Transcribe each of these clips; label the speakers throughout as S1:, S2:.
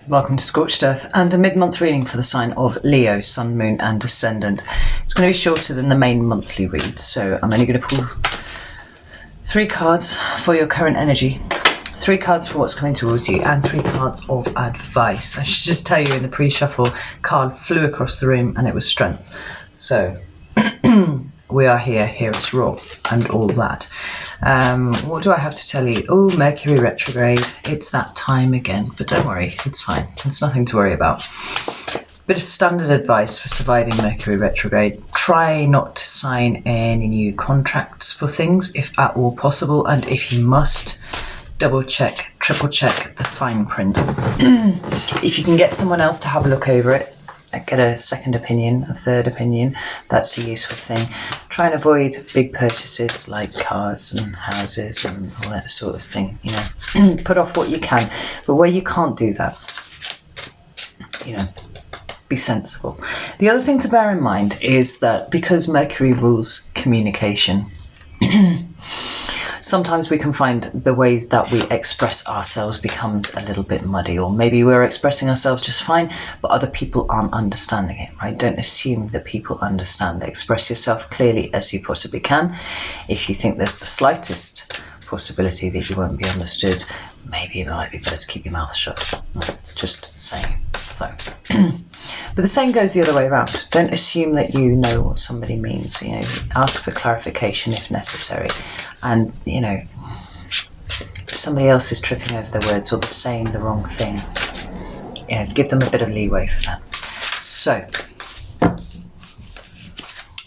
S1: Welcome to Scorched Earth and a mid-month reading for the sign of Leo, Sun, Moon and Ascendant. It's going to be shorter than the main monthly read, so I'm only going to pull 3 cards for your current energy, 3 cards for what's coming towards you, and 3 cards of advice. I should just tell you, in the pre-shuffle, card flew across the room and it was strength. So we are here it's raw and all that. What do I have to tell you? Oh, Mercury Retrograde. It's that time again, but don't worry, it's fine. It's nothing to worry about. Bit of standard advice for surviving Mercury Retrograde. Try not to sign any new contracts for things if at all possible, and if you must, double check, triple check the fine print. If you can get someone else to have a look over it, get a second opinion, a third opinion, that's a useful thing. Try and avoid big purchases like cars and houses and all that sort of thing, you know. Put off what you can, but where you can't do that, you know, be sensible. The other thing to bear in mind is that because Mercury rules communication, sometimes we can find the ways that we express ourselves becomes a little bit muddy, or maybe we're expressing ourselves just fine, but other people aren't understanding it, right? Don't assume that people understand. Express yourself clearly as you possibly can. If you think there's the slightest possibility that you won't be understood, maybe it might be better to keep your mouth shut. Just saying. So, but the same goes the other way around. Don't assume that you know what somebody means. You know, ask for clarification if necessary. And, you know, if somebody else is tripping over their words or they're saying the wrong thing, you know, give them a bit of leeway for that. So,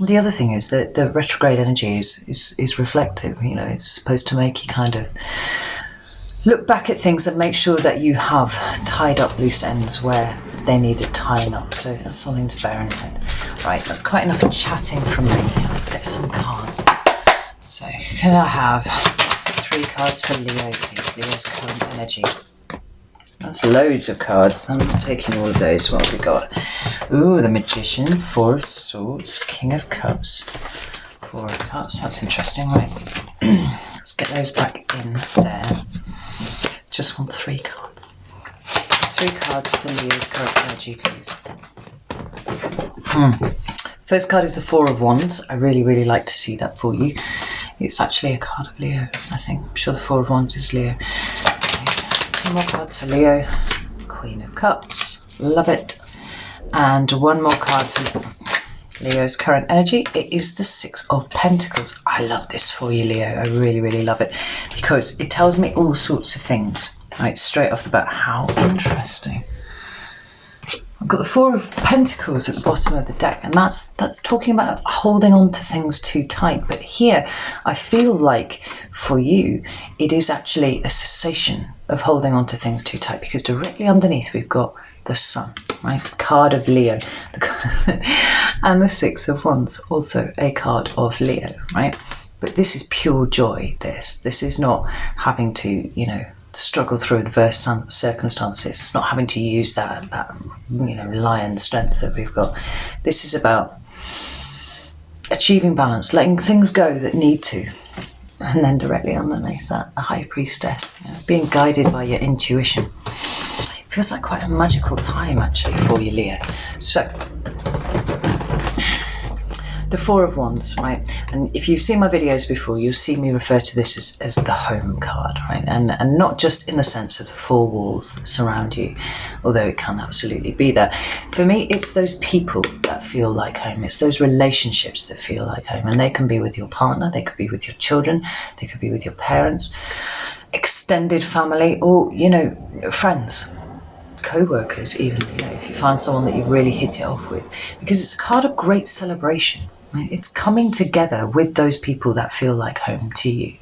S1: the other thing is that the retrograde energy is reflective. You know, it's supposed to make you kind of look back at things and make sure that you have tied up loose ends where they needed tying up. So that's something to bear in mind. Right, that's quite enough chatting from me. Let's get some cards. So can I have 3 cards for Leo, please? Leo's current energy. That's loads of cards. I'm taking all of those. What have we got? Ooh, the Magician, 4 of Swords, King of Cups, 4 of Cups. That's interesting, right? Let's get those back in there. Just want 3 cards. 3 cards for Leo's current energy, please. First card is the 4 of Wands. I really like to see that for you. It's actually a card of Leo, I think. I'm sure the 4 of Wands is Leo. Okay. 2 more cards for Leo. Queen of Cups. Love it. And 1 more card for Leo's current energy. It is the 6 of Pentacles. I love this for you, Leo. I really love it because it tells me all sorts of things. Right, straight off the bat. How interesting. I've got the 4 of Pentacles at the bottom of the deck, and that's talking about holding on to things too tight. But here, I feel like for you, it is actually a cessation of holding on to things too tight, because directly underneath we've got the Sun, right? Card of Leo, and the 6 of Wands, also a card of Leo, right? But this is pure joy. This is not having to, you know, struggle through adverse circumstances. It's not having to use that you know, lion strength that we've got. This is about achieving balance, letting things go that need to, and then directly underneath that, the High Priestess, you know, being guided by your intuition. It feels like quite a magical time actually for you, Leo. So the 4 of Wands, right? And if you've seen my videos before, you'll see me refer to this as the home card, right? And not just in the sense of the 4 walls that surround you, although it can absolutely be that. For me, it's those people that feel like home. It's those relationships that feel like home. And they can be with your partner, they could be with your children, they could be with your parents, extended family, or, you know, friends, co-workers even, you know, if you find someone that you've really hit it off with. Because it's a card of great celebration. It's coming together with those people that feel like home to you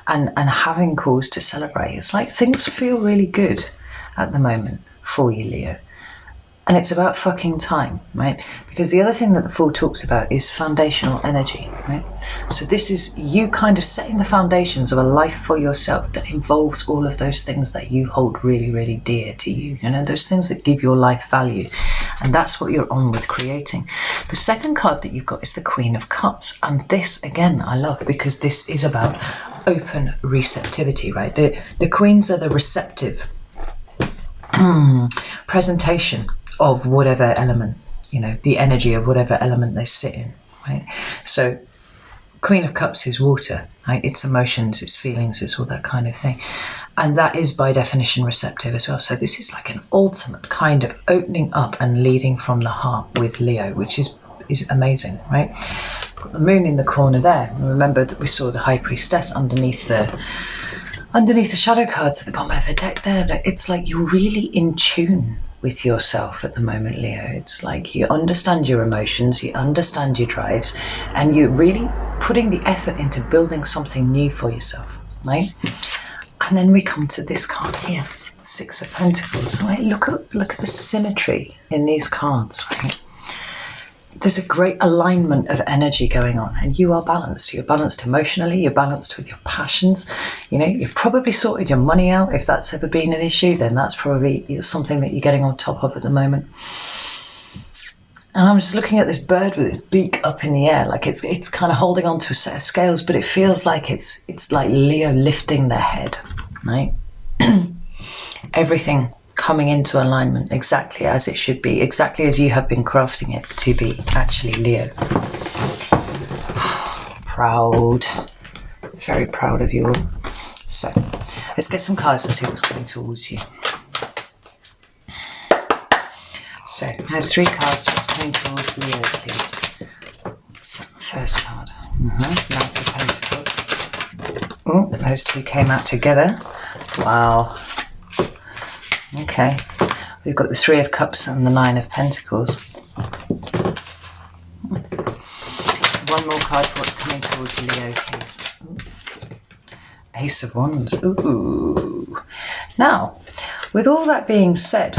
S1: and having cause to celebrate. It's like things feel really good at the moment for you, Leo. And it's about fucking time, right? Because the other thing that the Fool talks about is foundational energy, right? So this is you kind of setting the foundations of a life for yourself that involves all of those things that you hold really dear to you. You know, those things that give your life value. And that's what you're on with creating. The second card that you've got is the Queen of Cups. And this, again, I love because this is about open receptivity, right? The queens are the receptive presentation of whatever element, you know, the energy of whatever element they sit in, right? So Queen of Cups is water, right? It's emotions, it's feelings, it's all that kind of thing. And that is by definition receptive as well. So this is like an ultimate kind of opening up and leading from the heart with Leo, which is amazing, right? Got the moon in the corner there. And remember that we saw the High Priestess underneath the shadow cards at the bottom of the deck there. It's like you're really in tune with yourself at the moment, Leo. It's like you understand your emotions, you understand your drives, and you're really putting the effort into building something new for yourself, right? And then we come to this card here, Six of Pentacles. Right? Look at the symmetry in these cards, right? There's a great alignment of energy going on, and you are balanced. You're balanced emotionally, you're balanced with your passions. You know, you've probably sorted your money out. If that's ever been an issue, then that's probably something that you're getting on top of at the moment. And I'm just looking at this bird with its beak up in the air, like it's kind of holding on to a set of scales, but it feels like it's like Leo lifting their head, right? Everything coming into alignment exactly as it should be, exactly as you have been crafting it to be, actually, Leo. Proud, very proud of you all. So let's get some cards to see what's coming towards you. So I have 3 cards. What's coming towards Leo, please? So, first card, Knight of Pentacles. Oh, those 2 came out together. Wow. Okay, we've got the 3 of Cups and the 9 of Pentacles. One more card for what's coming towards Leo, please. Ace of Wands. Ooh. Now, with all that being said,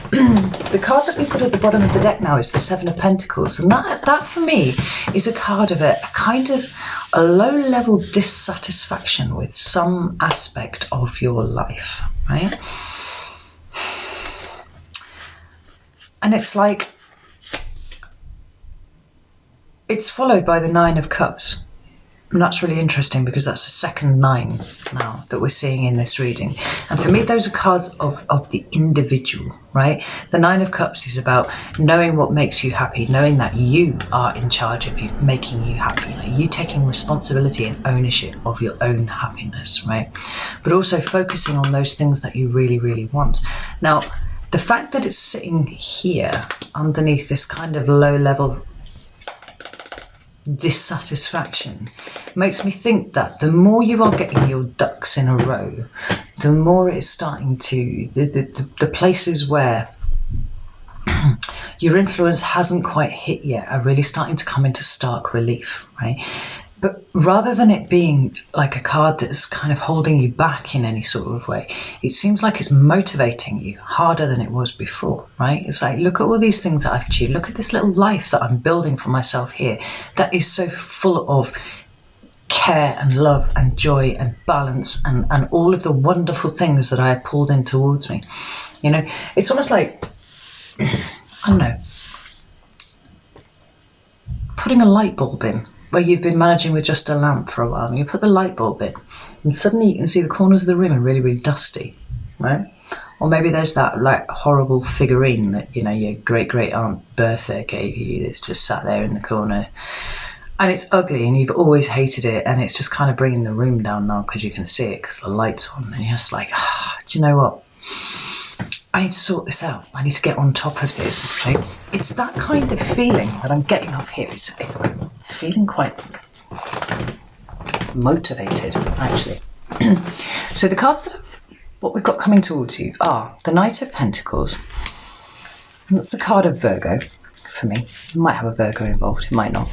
S1: the card that we've got at the bottom of the deck now is the 7 of Pentacles, and that for me is a card of a kind of a low-level dissatisfaction with some aspect of your life, right? And it's like, it's followed by the 9 of Cups. And that's really interesting because that's the second 9 now that we're seeing in this reading. And for me, those are cards of the individual, right? The 9 of Cups is about knowing what makes you happy, knowing that you are in charge of you, making you happy, like you taking responsibility and ownership of your own happiness, right? But also focusing on those things that you really, really want. Now, the fact that it's sitting here underneath this kind of low-level dissatisfaction makes me think that the more you are getting your ducks in a row, the more it's starting to, the places where your influence hasn't quite hit yet are really starting to come into stark relief, right? But rather than it being like a card that's kind of holding you back in any sort of way, it seems like it's motivating you harder than it was before, right? It's like, look at all these things that I've achieved. Look at this little life that I'm building for myself here that is so full of care and love and joy and balance and all of the wonderful things that I have pulled in towards me. You know, it's almost like, I don't know, putting a light bulb in where you've been managing with just a lamp for a while, and you put the light bulb in and suddenly you can see the corners of the room are really, really dusty, right? Or maybe there's that like horrible figurine that, you know, your great aunt Bertha gave you that's just sat there in the corner and it's ugly and you've always hated it, and it's just kind of bringing the room down now because you can see it because the light's on, and you're just like, do you know what? I need to sort this out. I need to get on top of this. Right? It's that kind of feeling that I'm getting off here. It's feeling quite motivated, actually. So the cards what we've got coming towards you are the Knight of Pentacles. And that's the card of Virgo for me. It might have a Virgo involved, it might not.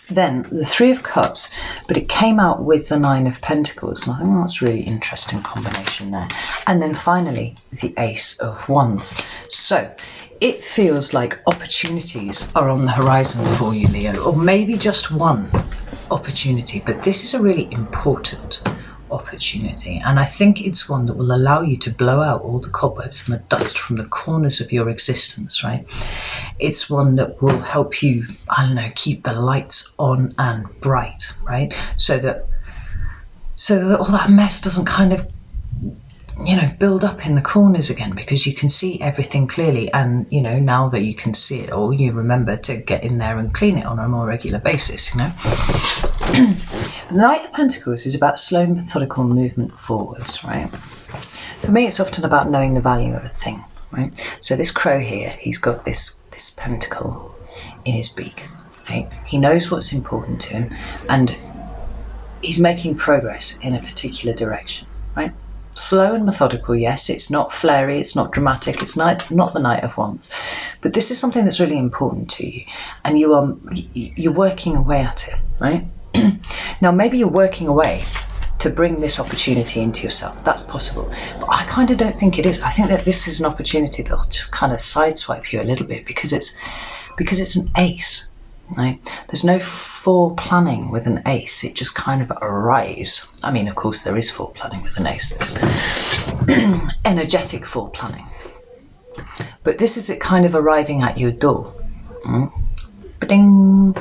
S1: Then the 3 of Cups, but it came out with the 9 of Pentacles, and I think that's a really interesting combination there. And then finally, the Ace of Wands. So it feels like opportunities are on the horizon for you, Leo, or maybe just one opportunity, but this is a really important opportunity, and I think it's one that will allow you to blow out all the cobwebs and the dust from the corners of your existence, right? It's one that will help you, I don't know, keep the lights on and bright, right? So that all that mess doesn't kind of you know, build up in the corners again, because you can see everything clearly, and you know, now that you can see it all, you remember to get in there and clean it on a more regular basis, you know. The Knight of Pentacles is about slow, methodical movement forwards, right? For me, it's often about knowing the value of a thing, right? So this crow here, he's got this pentacle in his beak, right? He knows what's important to him, and he's making progress in a particular direction, right? Slow and methodical, yes. It's not flary, it's not dramatic, it's not the Knight of Wands, but this is something that's really important to you, and you're working away at it, right? Now, maybe you're working away to bring this opportunity into yourself. That's possible, but I kind of don't think it is. I think that this is an opportunity that'll just kind of sideswipe you a little bit, because it's an ace, right? There's no foreplanning with an ace. It just kind of arrives. I mean, of course, there is foreplanning with an ace. There's energetic foreplanning, but this is it kind of arriving at your door. Ba-ding.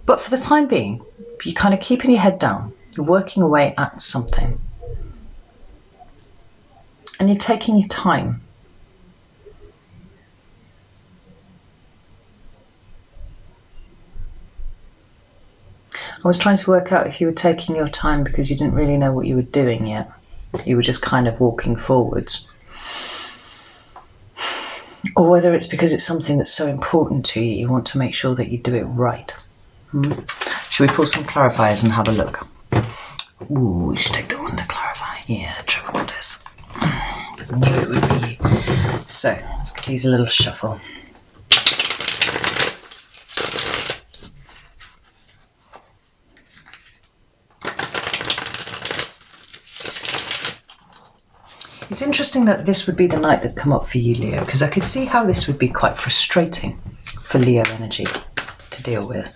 S1: But for the time being, you're kind of keeping your head down. You're working away at something, and you're taking your time. I was trying to work out if you were taking your time because you didn't really know what you were doing yet. You were just kind of walking forwards. Or whether it's because it's something that's so important to you, you want to make sure that you do it right. Should we pull some clarifiers and have a look? Ooh, we should take the one to clarify. Yeah, the triple waters. I knew it would be you. So, let's give these a little shuffle. It's interesting that this would be the Knight that come up for you, Leo, because I could see how this would be quite frustrating for Leo energy to deal with.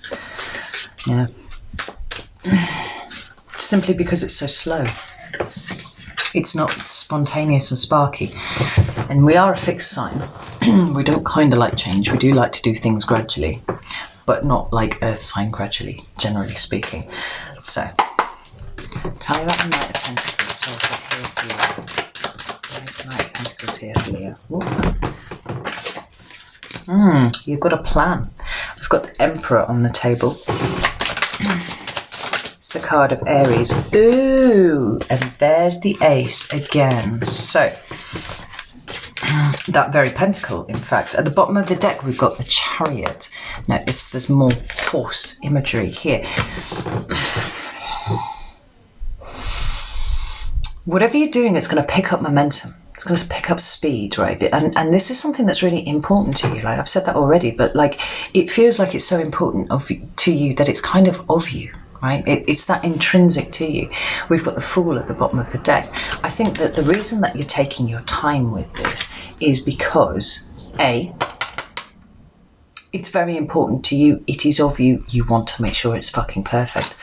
S1: Yeah. Simply because it's so slow. It's not spontaneous and sparky. And we are a fixed sign. We don't kind of like change. We do like to do things gradually, but not like Earth sign gradually, generally speaking. So, tell me about the Knight of Pentacles. So I've got here for you. Where's the Knight of Pentacles here for you? You've got a plan. We've got the Emperor on the table. It's the card of Aries. Ooh, and there's the Ace again. So, that very pentacle, in fact. At the bottom of the deck, we've got the Chariot. Notice there's more horse imagery here. Whatever you're doing, it's going to pick up momentum. It's going to pick up speed, right? And this is something that's really important to you. Like I've said that already, but like it feels like it's so important to you that it's kind of you, right? It's that intrinsic to you. We've got the Fool at the bottom of the deck. I think that the reason that you're taking your time with this is because A, it's very important to you. It is of you. You want to make sure it's fucking perfect.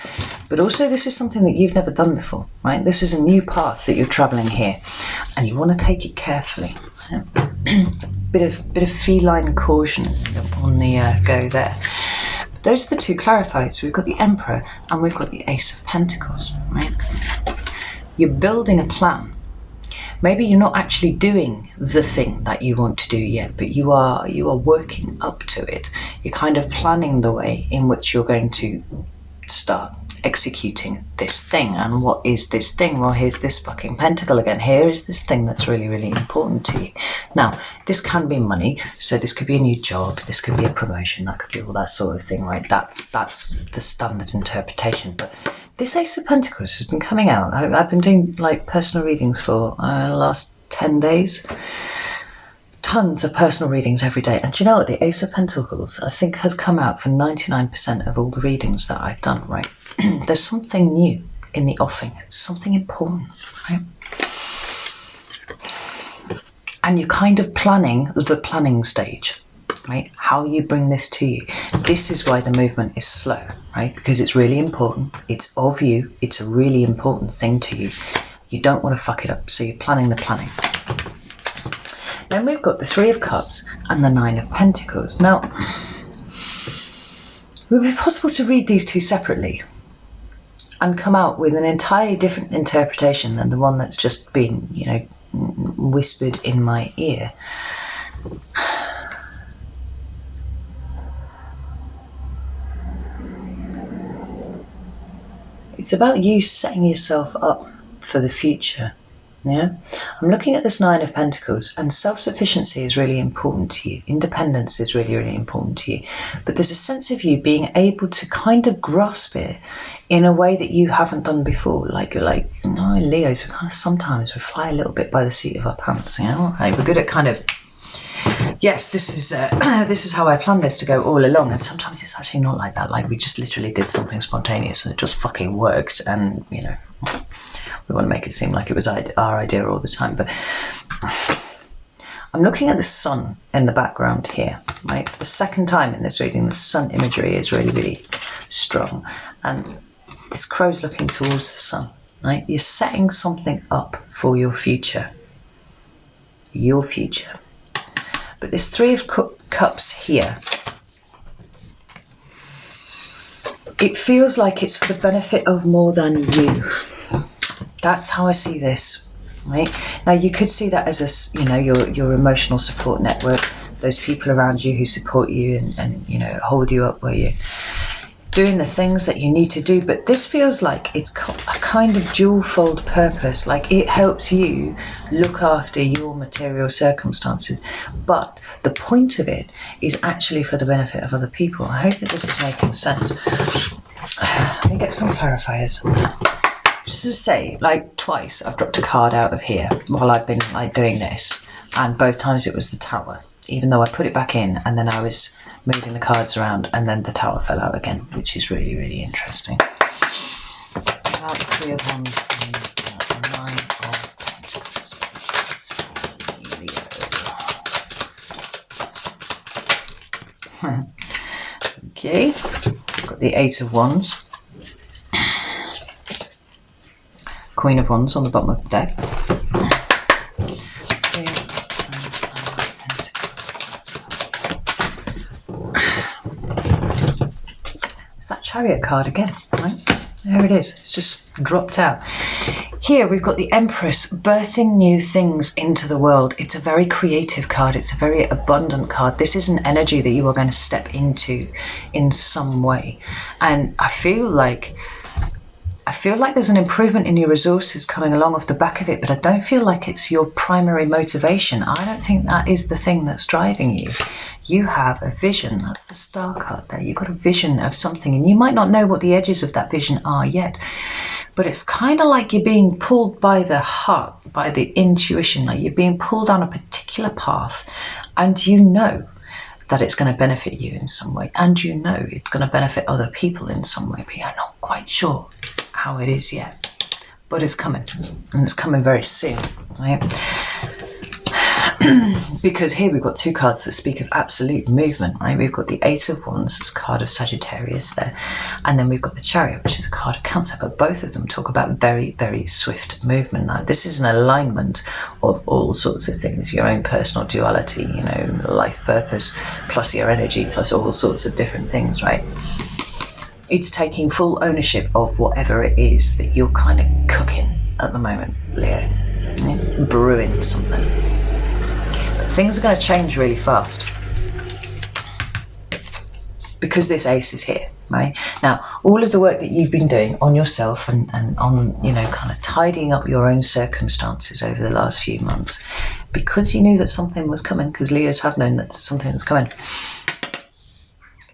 S1: But also this is something that you've never done before, right? This is a new path that you're traveling here, and you want to take it carefully. bit of feline caution on the go there. But those are the two clarifiers. We've got the Emperor and we've got the Ace of Pentacles, right? You're building a plan. Maybe you're not actually doing the thing that you want to do yet, but you are working up to it. You're kind of planning the way in which you're going to start executing this thing. And what is this thing? Well, here's this fucking pentacle again. Here is this thing that's really, really important to you. Now, this can be money, so this could be a new job, this could be a promotion, that could be all that sort of thing, right? That's the standard interpretation. But this Ace of Pentacles has been coming out. I've been doing like personal readings for the last 10 days. Tons of personal readings every day. And do you know what? The Ace of Pentacles, I think, has come out for 99% of all the readings that I've done, right? There's something new in the offing. It's something important, right? And you're kind of planning the planning stage, right? How you bring this to you. This is why the movement is slow, right? Because it's really important. It's of you. It's a really important thing to you. You don't want to fuck it up. So you're planning the planning. Then we've got the Three of Cups and the Nine of Pentacles. Now, would it be possible to read these two separately? and come out with an entirely different interpretation than the one that's just been, you know, whispered in my ear. It's about you setting yourself up for the future. Yeah, I'm looking at this Nine of Pentacles, and self-sufficiency is really important to you. Independence is really, really important to you. But there's a sense of you being able to kind of grasp it in a way that you haven't done before. Like, you're like, no, Leos, we kind of sometimes we fly a little bit by the seat of our pants. You know, like, we're good at kind of, yes, this is how I planned this to go all along. And sometimes it's actually not like that. Like, we just literally did something spontaneous and it just fucking worked. And, you know, we want to make it seem like it was our idea all the time. But I'm looking at the sun in the background here, right? For the second time in this reading, the sun imagery is really, really strong. And this crow's looking towards the sun, right? You're setting something up for your future. Your future. But this Three of Cups here, it feels like it's for the benefit of more than you. That's how I see this, right? Now, you could see that as a, you know, your emotional support network, those people around you who support you and you know, hold you up where you're doing the things that you need to do. But this feels like it's got a kind of dual-fold purpose. Like, it helps you look after your material circumstances, but the point of it is actually for the benefit of other people. I hope that this is making sense. Let me get some clarifiers. Just to say, like, twice I've dropped a card out of here while I've been like doing this, and both times it was the Tower, even though I put it back in and then I was moving the cards around and then the Tower fell out again, which is really, really interesting. About the Three of Wands and the Nine of Pentacles. Okay, got the Eight of Wands. Queen of Wands on the bottom of the deck. It's that Chariot card again, right? There it is. It's just dropped out. Here we've got the Empress, birthing new things into the world. It's a very creative card. It's a very abundant card. This is an energy that you are going to step into in some way. And I feel like there's an improvement in your resources coming along off the back of it, but I don't feel like it's your primary motivation. I don't think that is the thing that's driving you. You have a vision. That's the Star card there. You've got a vision of something, and you might not know what the edges of that vision are yet, but it's kind of like you're being pulled by the heart, by the intuition, like you're being pulled down a particular path, and you know that it's going to benefit you in some way, and you know it's going to benefit other people in some way, but you're not quite sure how it is yet, but it's coming, and it's coming very soon, right? Because here we've got two cards that speak of absolute movement, right? We've got the Eight of Wands, this card of Sagittarius there, and then we've got the Chariot, which is a card of Cancer, but both of them talk about very, very swift movement. Now, this is an alignment of all sorts of things, your own personal duality, you know, life purpose, plus your energy, plus all sorts of different things, right? It's taking full ownership of whatever it is that you're kind of cooking at the moment, Leo. Yeah? Brewing something. But things are going to change really fast because this Ace is here, right? Now, all of the work that you've been doing on yourself and on, you know, kind of tidying up your own circumstances over the last few months, because you knew that something was coming, because Leos have known that something was coming,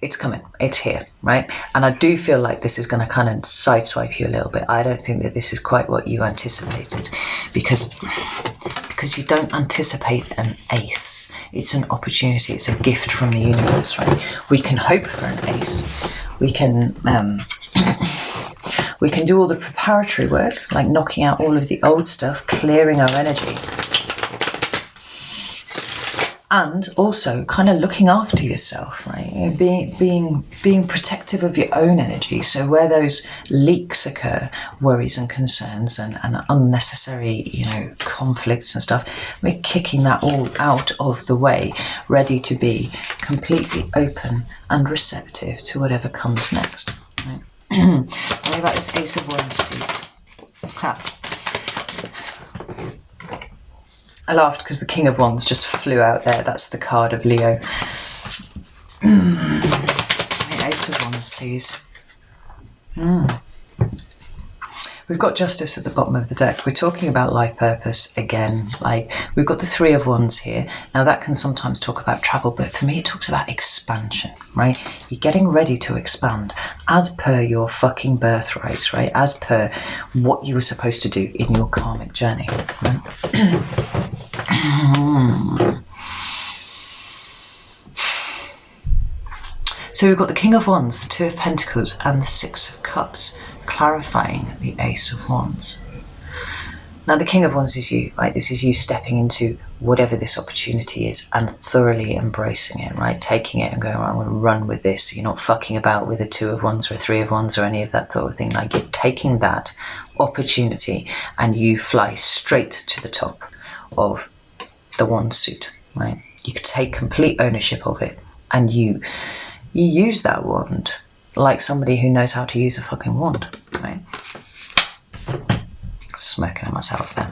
S1: it's coming, it's here, right? And I do feel like this is going to kind of sideswipe you a little bit. I don't think that this is quite what you anticipated, because you don't anticipate an ace. It's an opportunity, it's a gift from the universe, right? We can hope for an ace. We can do all the preparatory work, like knocking out all of the old stuff, clearing our energy, and also kind of looking after yourself, right? Being protective of your own energy. So where those leaks occur, worries and concerns and unnecessary, you know, conflicts and stuff, we're kicking that all out of the way, ready to be completely open and receptive to whatever comes next, right? Tell me about this Ace of Wands, please. Ha. I laughed because the King of Wands just flew out there. That's the card of Leo. Ace of Wands, please. We've got Justice at the bottom of the deck. We're talking about life purpose again. Like, we've got the Three of Wands here. Now that can sometimes talk about travel, but for me it talks about expansion, right? You're getting ready to expand as per your fucking birthright, right? As per what you were supposed to do in your karmic journey, right? So we've got the King of Wands, the Two of Pentacles, and the Six of Cups, clarifying the Ace of Wands. Now the King of Wands is you, right? This is you stepping into whatever this opportunity is and thoroughly embracing it, right? Taking it and going, I'm going to run with this. You're not fucking about with a Two of Wands or a Three of Wands or any of that sort of thing. Like, you're taking that opportunity and you fly straight to the top of the wand suit, right? You could take complete ownership of it, and you use that wand like somebody who knows how to use a fucking wand, right? Smirking at myself there.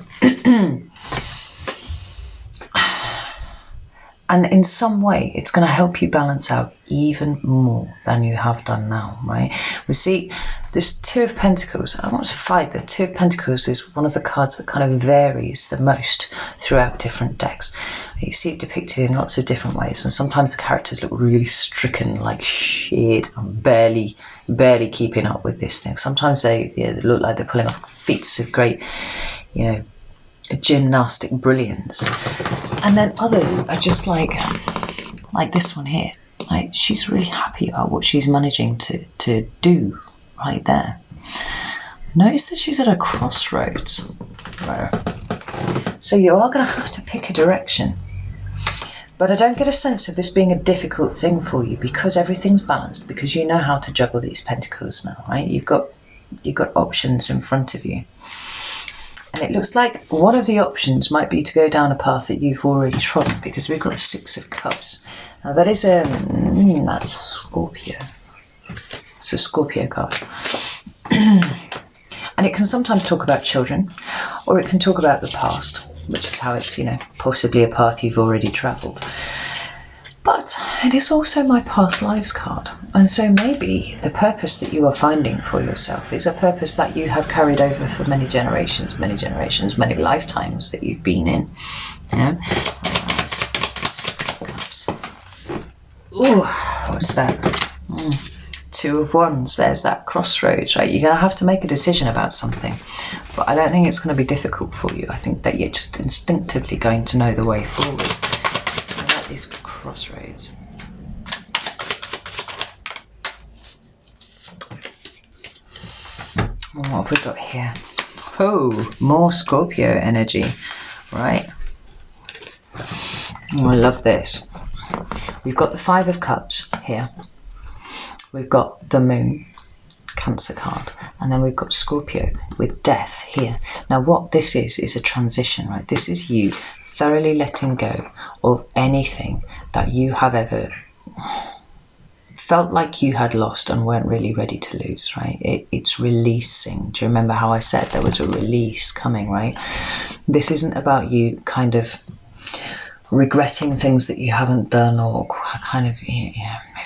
S1: And in some way, it's going to help you balance out even more than you have done now, right? We see this Two of Pentacles. I want to fight the Two of Pentacles is one of the cards that kind of varies the most throughout different decks. You see it depicted in lots of different ways, and sometimes the characters look really stricken, like shit, I'm barely keeping up with this thing. Sometimes they look like they're pulling off feats of great, gymnastic brilliance. And then others are just like this one here. Like, she's really happy about what she's managing to do right there. Notice that she's at a crossroads. So you are going to have to pick a direction. But I don't get a sense of this being a difficult thing for you, because everything's balanced, because you know how to juggle these pentacles now, right? You've got options in front of you. And it looks like one of the options might be to go down a path that you've already trodden, because we've got the Six of Cups. Now that is that's Scorpio. It's a Scorpio card. And it can sometimes talk about children, or it can talk about the past, which is how it's, possibly a path you've already travelled. But it is also my past lives card. And so maybe the purpose that you are finding for yourself is a purpose that you have carried over for many generations, many lifetimes that you've been in. Six of Cups. Ooh, what's that? Two of Wands. There's that crossroads, right? You're going to have to make a decision about something. But I don't think it's going to be difficult for you. I think that you're just instinctively going to know the way forward. I like these crossroads. What have we got here? Oh, more Scorpio energy, right? Oh, I love this. We've got the Five of Cups here. We've got the Moon, Cancer card, and then we've got Scorpio with Death here. Now what this is a transition, right? This is you thoroughly letting go of anything that you have ever felt like you had lost and weren't really ready to lose, right? It's releasing. Do you remember how I said there was a release coming, right? This isn't about you kind of regretting things that you haven't done, or kind of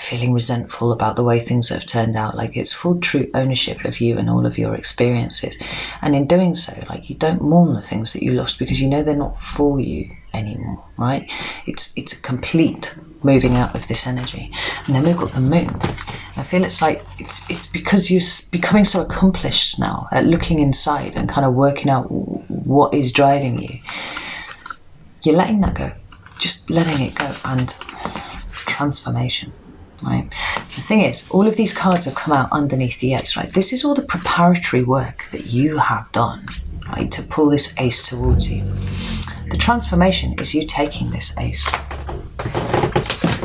S1: feeling resentful about the way things have turned out. Like, it's full true ownership of you and all of your experiences, and in doing so, like, you don't mourn the things that you lost because you know they're not for you anymore, right? It's a complete moving out of this energy. And then we've got the Moon. I feel it's like it's because you're becoming so accomplished now at looking inside and kind of working out what is driving you. You're letting that go, just letting it go, and transformation, right? The thing is, all of these cards have come out underneath the Ace, right? This is all the preparatory work that you have done, right, to pull this Ace towards you. The transformation is you taking this Ace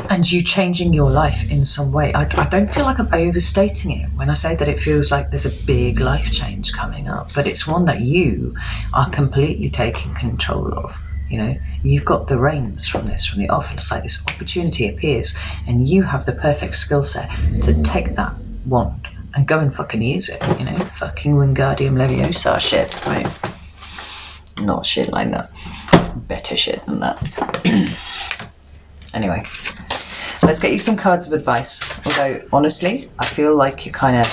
S1: and you changing your life in some way. I don't feel like I'm overstating it when I say that it feels like there's a big life change coming up, but it's one that you are completely taking control of. You've got the reins from this, from the off. It's like this opportunity appears and you have the perfect skill set to take that wand and go and fucking use it, you know, fucking Wingardium Leviosa shit, right? Not shit like that, better shit than that. Anyway, let's get you some cards of advice. Although, honestly, I feel like you're kind of,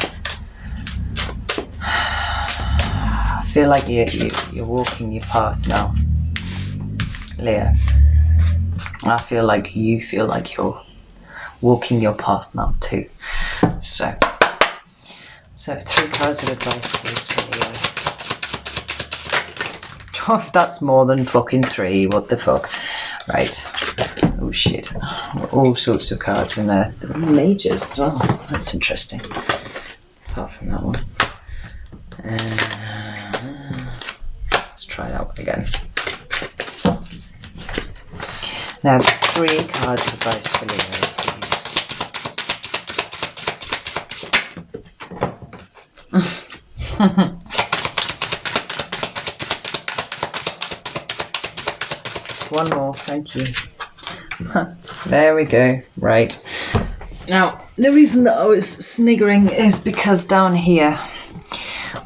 S1: I feel like you're walking your path now, Leo. I feel like you feel like you're walking your path now too. So 3 cards of advice, please, for Leo. Oh, that's more than fucking 3. What the fuck? Right. Oh shit. All sorts of cards in there. The majors as well. That's interesting. Apart from that one. Let's try that one again. Now, 3 cards of advice for Leo, please. One more, thank you. There we go. Right. Now, the reason that I was sniggering is because down here,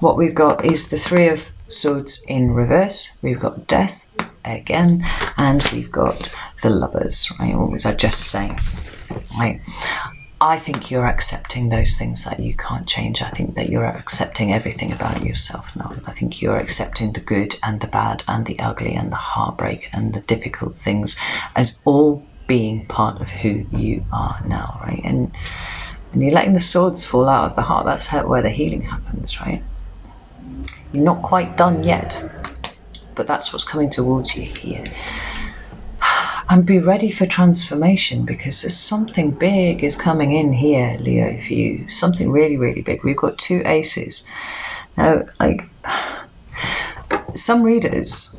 S1: what we've got is the 3 of Swords in reverse. We've got Death again, and we've got the Lovers, right? What was I just saying? Right. I think you're accepting those things that you can't change. I think that you're accepting everything about yourself now. I think you're accepting the good and the bad and the ugly and the heartbreak and the difficult things as all being part of who you are now, right? And when you're letting the swords fall out of the heart, that's where the healing happens, right? You're not quite done yet, but that's what's coming towards you here. And be ready for transformation, because there's something big is coming in here, Leo, for you. Something really, really big. We've got 2 aces. Now, like, some readers,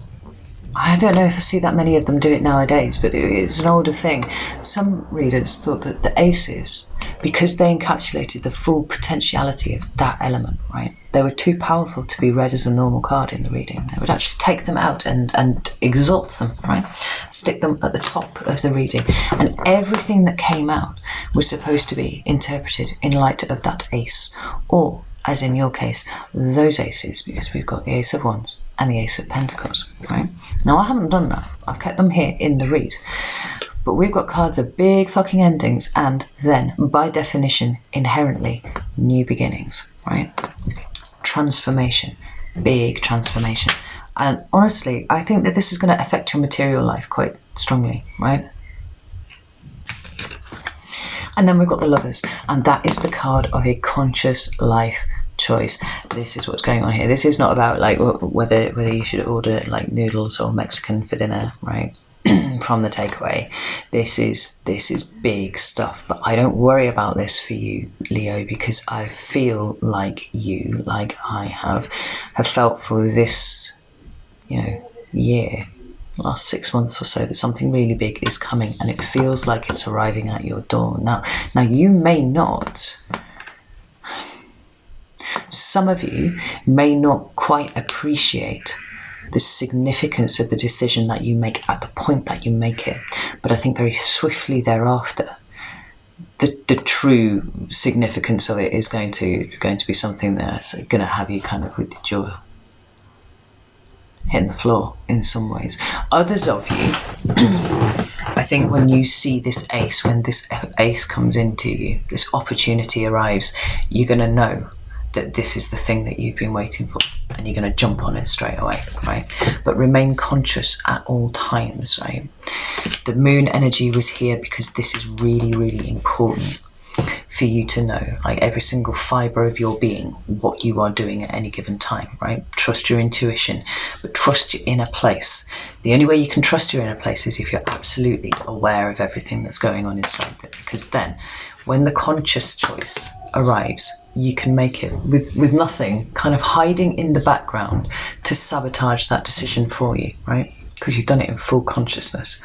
S1: I don't know if I see that many of them do it nowadays, but it's an older thing. Some readers thought that the aces, because they encapsulated the full potentiality of that element, right? They were too powerful to be read as a normal card in the reading. They would actually take them out and exalt them, right? Stick them at the top of the reading. And everything that came out was supposed to be interpreted in light of that ace. Or, as in your case, those aces, because we've got the Ace of Wands and the Ace of Pentacles, right? Now, I haven't done that. I've kept them here in the read. But we've got cards of big fucking endings and then, by definition, inherently, new beginnings, right? Transformation. Big transformation. And honestly, I think that this is going to affect your material life quite strongly, right? And then we've got the Lovers, and that is the card of a conscious life choice. This is what's going on here. This is not about like whether you should order like noodles or Mexican for dinner, right? From the takeaway. This is big stuff, but I don't worry about this for you, Leo, because I feel like you, like I have felt for this, you know, year, last 6 months or so, that something really big is coming, and it feels like it's arriving at your door. Now you may not, some of you may not quite appreciate the significance of the decision that you make at the point that you make it, but I think very swiftly thereafter, the true significance of it is going to be something that's going to have you kind of with the jaw hitting the floor in some ways. Others of you, I think when you see this ace, when this ace comes into you, this opportunity arrives, you're going to know that this is the thing that you've been waiting for, and you're going to jump on it straight away, right? But remain conscious at all times, right? The moon energy was here because this is really, really important for you to know, like every single fibre of your being, what you are doing at any given time, right? Trust your intuition, but trust your inner place. The only way you can trust your inner place is if you're absolutely aware of everything that's going on inside it, because then when the conscious choice arrives, you can make it with nothing kind of hiding in the background to sabotage that decision for you, right? Because you've done it in full consciousness.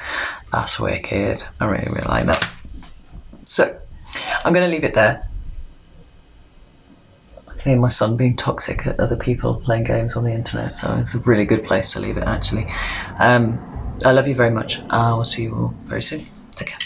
S1: That's wicked. I really, really like that. So I'm going to leave it there. I can hear my son being toxic at other people playing games on the internet, so it's a really good place to leave it, actually. I love you very much. I will see you all very soon. Take care.